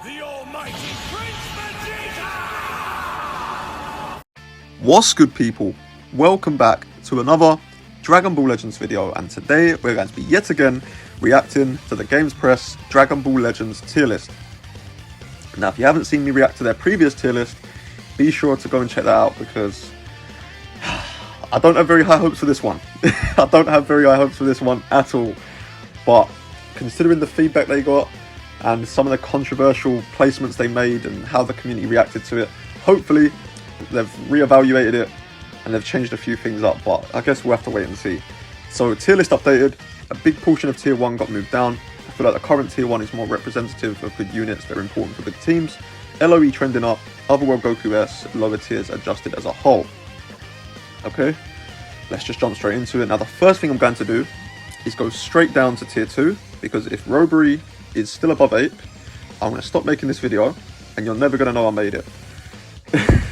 The almighty Prince Vegeta! What's good, people? Welcome back to another Dragon Ball Legends video, and today we're going to be yet again reacting to the GAMEPRESS Dragon Ball Legends tier list. Now, if you haven't seen me react to their previous tier list, be sure to go and check that out, because I don't have very high hopes for this one. I don't have very high hopes for this one at all. But considering the feedback they got and some of the controversial placements they made and how the community reacted to it, hopefully they've reevaluated it and they've changed a few things up, but I guess we'll have to wait and see. So tier list updated, a big portion of tier 1 got moved down. I feel like the current tier 1 is more representative of good units that are important for good teams. LOE trending up, Otherworld Goku S, lower tiers adjusted as a whole. Okay, let's just jump straight into it. Now the first thing I'm going to do is go straight down to tier 2, because if Robbery is still above 8, I'm going to stop making this video and you're never going to know I made it.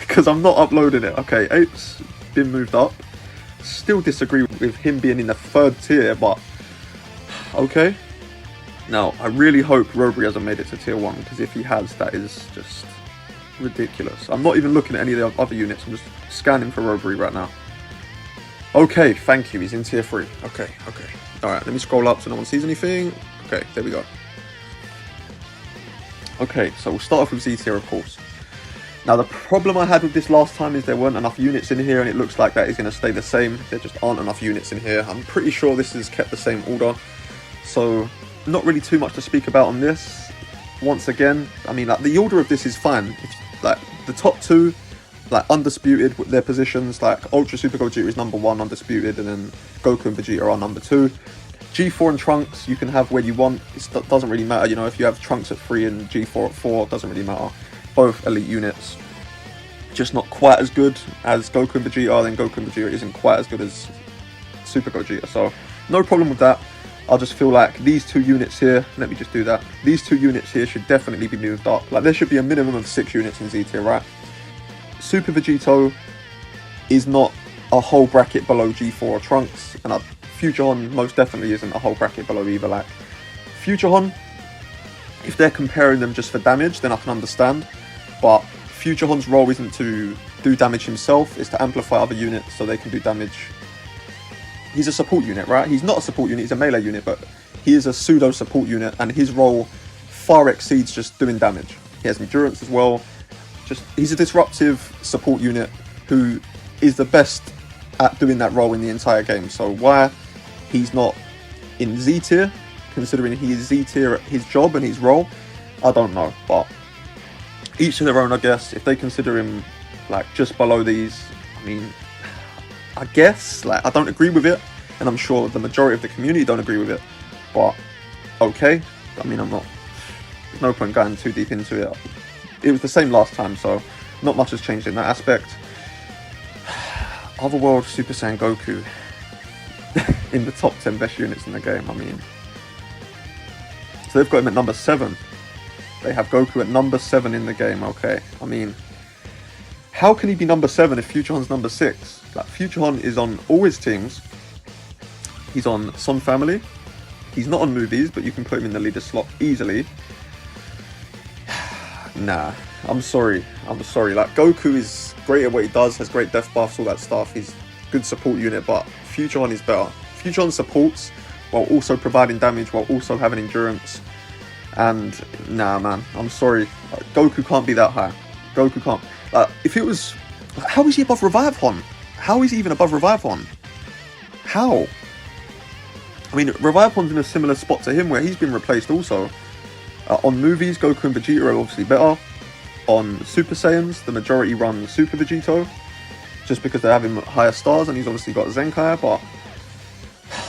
Because I'm not uploading it. Okay, 8's been moved up. Still disagree with him being in the 3rd tier, but okay. Now, I really hope Robbery hasn't made it to tier 1, because if he has, that is just ridiculous. I'm not even looking at any of the other units, I'm just scanning for Robbery right now. Okay, thank you, he's in tier 3. Okay. Alright, let me scroll up so no one sees anything. Okay, there we go. Okay, so we'll start off with Z tier, of course. Now, the problem I had with this last time is there weren't enough units in here, and it looks like that is going to stay the same. There just aren't enough units in here. I'm pretty sure this is kept the same order. So, not really too much to speak about on this. Once again, I mean, like, the order of this is fine. Like, the top 2, like, undisputed with their positions. Like, Ultra Super Gogeta is number 1, undisputed, and then Goku and Vegeta are number 2. G4 and Trunks you can have where you want. It doesn't really matter, you know, if you have Trunks at 3 and G4 at 4, it doesn't really matter. Both elite units. Just not quite as good as Goku and Vegeta, then Goku and Vegeta isn't quite as good as Super Gogeta. So, no problem with that. I just feel like these 2 units here, let me just do that. These 2 units here should definitely be moved up. Like, there should be a minimum of 6 units in Z tier, right? Super Vegito is not a whole bracket below G4 or Trunks, and Future Hon most definitely isn't a whole bracket below either. Like, Future Hon, if they're comparing them just for damage, then I can understand. But Future Hon's role isn't to do damage himself, it's to amplify other units so they can do damage. He's a support unit, right? He's not a support unit, he's a melee unit, but he is a pseudo support unit, and his role far exceeds just doing damage. He has endurance as well. He's a disruptive support unit who is the best at doing that role in the entire game. So why he's not in Z tier, considering he is Z tier at his job and his role, I don't know. But each to their own, I guess. If they consider him like just below these, I mean, I guess, like, I don't agree with it, and I'm sure the majority of the community don't agree with it, but okay. I mean, there's no point going too deep into it. It was the same last time, so not much has changed in that aspect. Otherworld Super Saiyan Goku in the top 10 best units in the game, I mean. So they've got him at number 7. They have Goku at number 7 in the game, okay. I mean, how can he be number 7 if Future Hon's number 6? Like, Future Hon is on all his teams. He's on Son Family. He's not on movies, but you can put him in the leader slot easily. Nah, I'm sorry. Like, Goku is great at what he does, has great death buffs, all that stuff. He's a good support unit, but Future Hon is better. Future Hon supports while also providing damage, while also having endurance. And nah, man, I'm sorry. Like, Goku can't be that high. Goku can't. If it was, how is he above Revive Hon? How is he even above Revive Hon? How? I mean, Revive Hon's in a similar spot to him where he's been replaced also. On movies, Goku and Vegeta are obviously better. On Super Saiyans, the majority run Super Vegito, just because they have him at higher stars, and he's obviously got Zenkai, but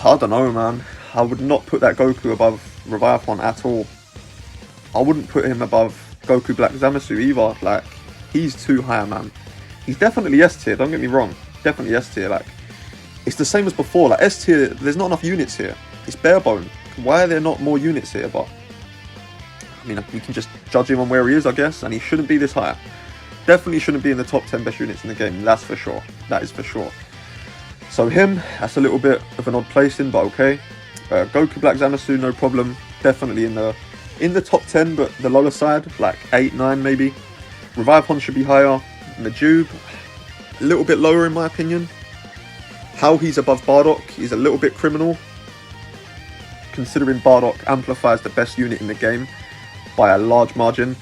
I don't know, man. I would not put that Goku above Revive Hon at all. I wouldn't put him above Goku Black Zamasu either. Like, he's too high, man. He's definitely S tier, don't get me wrong. Definitely S tier. Like, it's the same as before. Like, S tier, there's not enough units here. It's bare bone. Why are there not more units here? But I mean, we can just judge him on where he is, I guess, and he shouldn't be this high. Definitely shouldn't be in the top 10 best units in the game, that's for sure. That is for sure. So him, that's a little bit of an odd placing, but okay. Goku Black Zamasu, no problem. Definitely in in the top 10, but the lower side, like 8, 9 maybe. Revive Hon should be higher. Majube, a little bit lower in my opinion. How he's above Bardock is a little bit criminal, considering Bardock amplifies the best unit in the game by a large margin.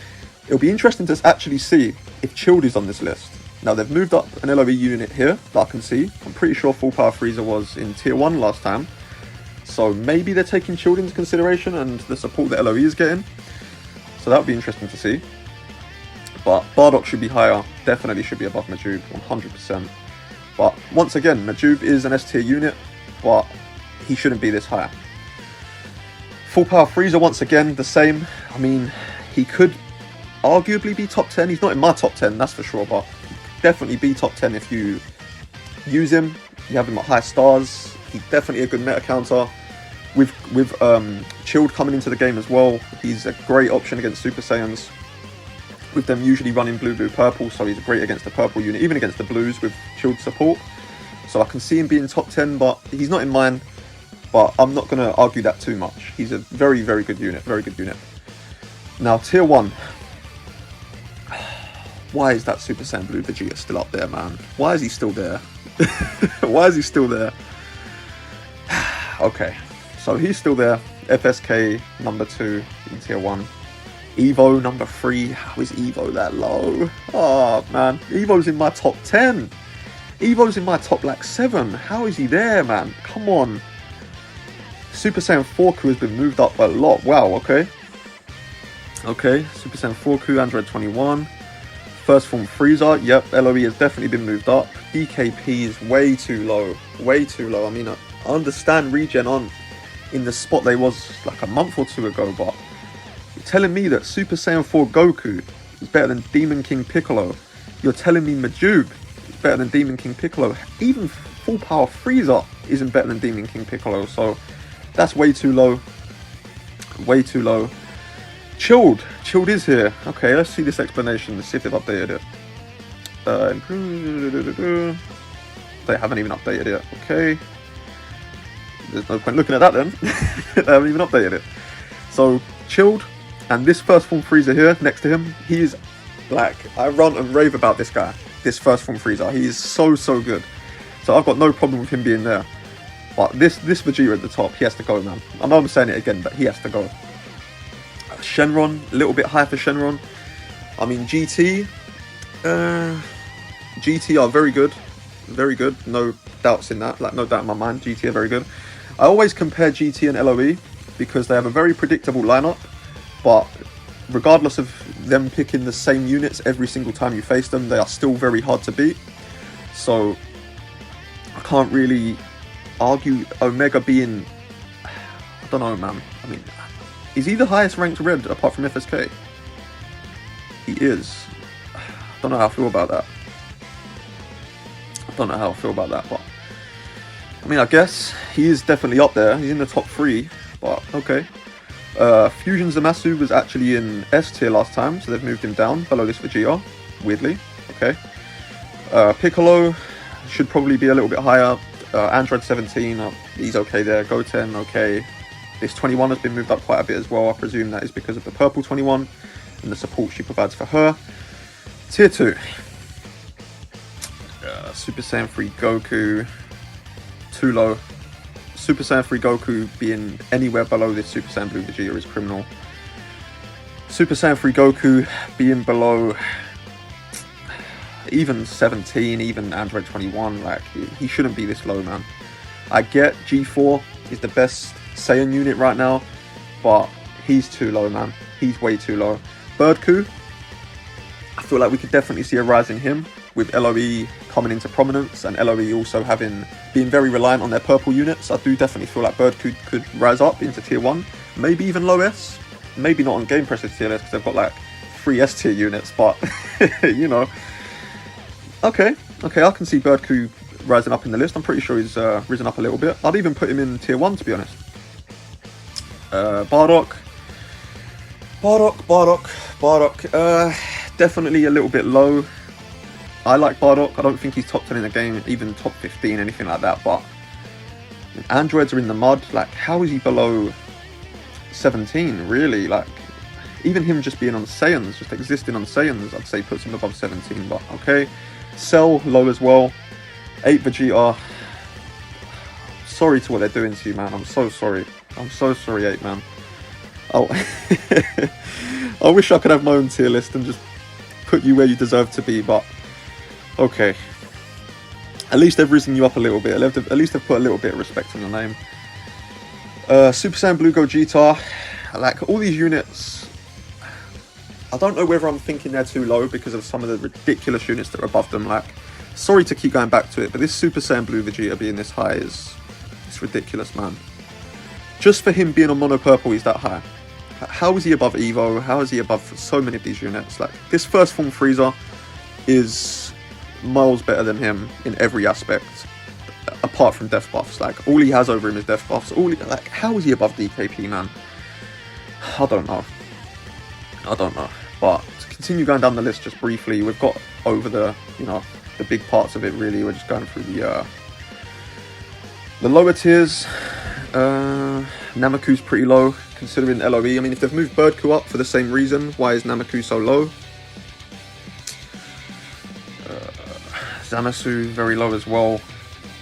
It'll be interesting to actually see if Chilled is on this list. Now they've moved up an LOE unit here that I can see. I'm pretty sure Full Power Frieza was in tier 1 last time. So maybe they're taking Chilled into consideration and the support that LOE is getting. So that would be interesting to see. But Bardock should be higher, definitely should be above Majube, 100%. But once again, Majube is an S tier unit, but he shouldn't be this high. Full Power Frieza, once again, the same. I mean, he could arguably be top 10. He's not in my top 10, that's for sure, but definitely be top 10 if you use him. You have him at high stars. He's definitely a good meta counter. With Chilled coming into the game as well, he's a great option against Super Saiyans. With them usually running blue, blue, purple, so he's great against the purple unit, even against the blues with Chilled support. So I can see him being top 10, but he's not in mine. But I'm not going to argue that too much. He's a very, very good unit, very good unit. Now, tier 1. Why is that Super Saiyan Blue Vegeta still up there, man? Why is he still there? Why is he still there? Okay, so he's still there. FSK number 2 in tier 1. Evo number 3. How is Evo that low? Oh, man. Evo's in my top 10. Evo's in my top, like, 7. How is he there, man? Come on. Super Saiyan 4Ku has been moved up a lot. Wow, okay. Okay, Super Saiyan 4Ku, Android 21. First form Frieza, yep, LOE has definitely been moved up. DKP is way too low. Way too low. I mean, I understand regen on in the spot they was like a month or 2 ago, but you're telling me that Super Saiyan 4 Goku is better than Demon King Piccolo. You're telling me Majube is better than Demon King Piccolo. Even Full Power Frieza isn't better than Demon King Piccolo, so that's way too low. Way too low. Chilled is here. Okay, let's see this explanation. Let's see if they've updated it. They haven't even updated it. Okay. There's no point looking at that then. They haven't even updated it. So, Chilled, and this first form Frieza here, next to him, he's like, I run and rave about this guy. This first form Frieza. He is so, so good. So I've got no problem with him being there. But this Vegeta at the top, he has to go, man. I know I'm saying it again, but he has to go. Shenron, a little bit high for Shenron. I mean, GT are very good. Very good. No doubts in that. Like, no doubt in my mind. GT are very good. I always compare GT and LOE because they have a very predictable lineup. But regardless of them picking the same units every single time you face them, they are still very hard to beat. So, I can't really argue Omega being... I don't know, man. I mean... Is he the highest ranked red apart from FSK? He is. I don't know how I feel about that. But I mean, I guess he is definitely up there. He's in the top 3, but okay. Fusion Zamasu was actually in S tier last time, so they've moved him down below this Vegeta, weirdly. Okay. Piccolo should probably be a little bit higher. Android 17, he's okay there. Goten, okay. This 21 has been moved up quite a bit as well. I presume that is because of the purple 21 and the support she provides for her. Tier 2. Super Saiyan 3 Goku. Too low. Super Saiyan 3 Goku being anywhere below this Super Saiyan Blue Vegeta is criminal. Super Saiyan 3 Goku being below even 17, even Android 21, like, he shouldn't be this low, man. I get G4 is the best Saiyan unit right now, but he's too low, man. He's way too low. Birdku, I feel like we could definitely see a rise in him with LOE coming into prominence and LOE also being very reliant on their purple units. I do definitely feel like Birdku could rise up into tier 1, maybe even low S. Maybe not on GAMEPRESS tier list because they've got like 3 S tier units, but you know. Okay, I can see Birdku rising up in the list. I'm pretty sure he's risen up a little bit. I'd even put him in tier 1 to be honest. Bardock, definitely a little bit low. I like Bardock. I don't think he's top 10 in the game, even top 15, anything like that, but androids are in the mud. Like, how is he below 17, really? Like, Even him just being on Saiyans, just existing on Saiyans, I'd say puts him above 17, but okay. Cell, low as well. 8 Vegeta. Sorry to what they're doing to you, man. I'm so sorry. I'm so sorry, 8, man. Oh, I wish I could have my own tier list and just put you where you deserve to be, but okay. At least they've risen you up a little bit. At least they've put a little bit of respect in the name. Super Saiyan Blue Gogeta. Like, all these units, I don't know whether I'm thinking they're too low because of some of the ridiculous units that are above them. Like, sorry to keep going back to it, but this Super Saiyan Blue Vegeta being this high is it's ridiculous, man. Just for him being on Mono Purple, he's that high. How is he above Evo? How is he above so many of these units? Like, this first form Frieza is miles better than him in every aspect, apart from death buffs. Like, all he has over him is death buffs. Like, how is he above DKP, man? I don't know. But to continue going down the list just briefly, we've got over the, you know, the big parts of it really. We're just going through the lower tiers. Namaku's pretty low considering LOE. I mean, if they've moved Birdku up for the same reason, why is Namaku so low? Zamasu very low as well.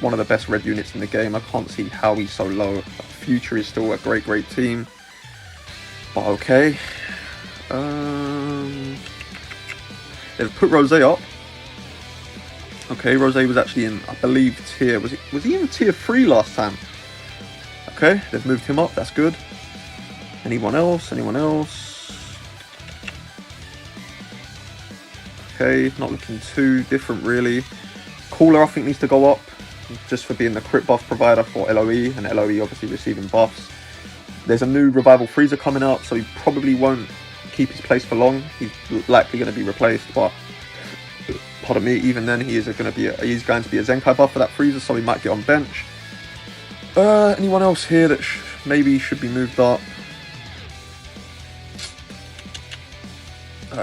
One of the best red units in the game. I can't see how he's so low. Future is still a great team. But okay. They've put Rose up. Okay, Rose was actually in, I believe, tier... Was he in tier 3 last time? Okay, they've moved him up. That's good. Anyone else? Okay, not looking too different, really. Cooler, I think, needs to go up. Just for being the crit buff provider for LOE. And LOE obviously receiving buffs. There's a new Revival Frieza coming out, so he probably won't keep his place for long. He's likely going to be replaced, but pardon me, even then he's going to be a Zenkai buff for that Frieza, so he might get on bench. Anyone else here that maybe should be moved up?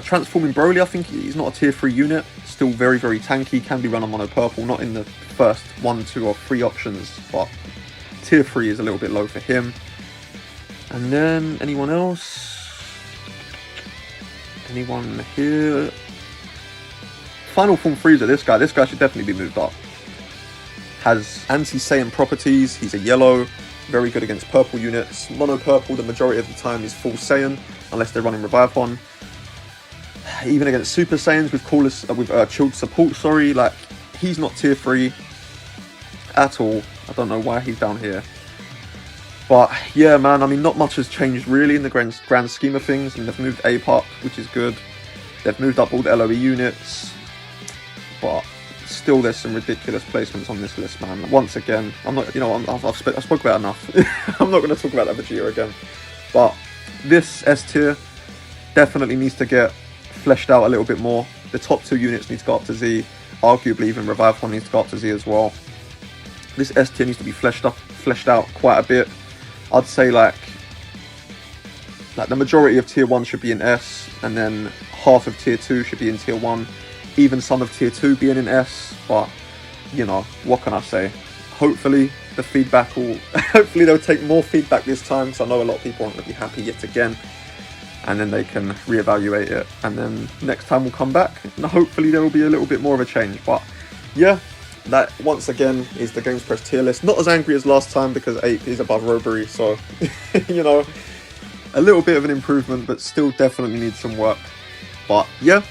Transforming Broly, I think he's not a tier 3 unit. Still very tanky, can be run on Mono Purple, not in the first 1, 2 or 3 options, but tier 3 is a little bit low for him. And then, anyone else? Anyone here? Final Form Frieza, this guy should definitely be moved up. Has anti-Saiyan properties, he's a yellow, very good against purple units. Mono Purple, the majority of the time, is full Saiyan, unless they're running Revive-On. Even against Super Saiyans with chilled support, like, he's not tier 3 at all. I don't know why he's down here. But yeah, man, I mean, not much has changed really in the grand scheme of things. I mean, they've moved Ape up, which is good. They've moved up all the LOE units. But still, there's some ridiculous placements on this list, man. Once again, I'm not, you know, I've spoke about enough. I'm not going to talk about that Vegeta again. But this S tier definitely needs to get fleshed out a little bit more. The top 2 units need to go up to Z. Arguably, even Revive-On needs to go up to Z as well. This S tier needs to be fleshed out quite a bit. I'd say like the majority of tier 1 should be in S, and then half of tier 2 should be in tier 1. Even some of tier 2 being in S, but you know, what can I say? Hopefully the feedback will, hopefully they'll take more feedback this time, because I know a lot of people aren't going to be happy yet again. And then they can reevaluate it, and then next time we'll come back, and hopefully there will be a little bit more of a change. But yeah, that once again is the GAMEPRESS tier list. Not as angry as last time because Ape is above Robbery, so you know, a little bit of an improvement, but still definitely needs some work. But yeah,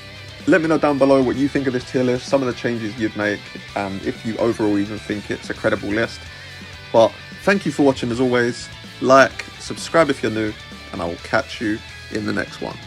let me know down below what you think of this tier list, some of the changes you'd make, and if you overall even think it's a credible list. But thank you for watching as always. Like, subscribe if you're new, and I will catch you in the next one.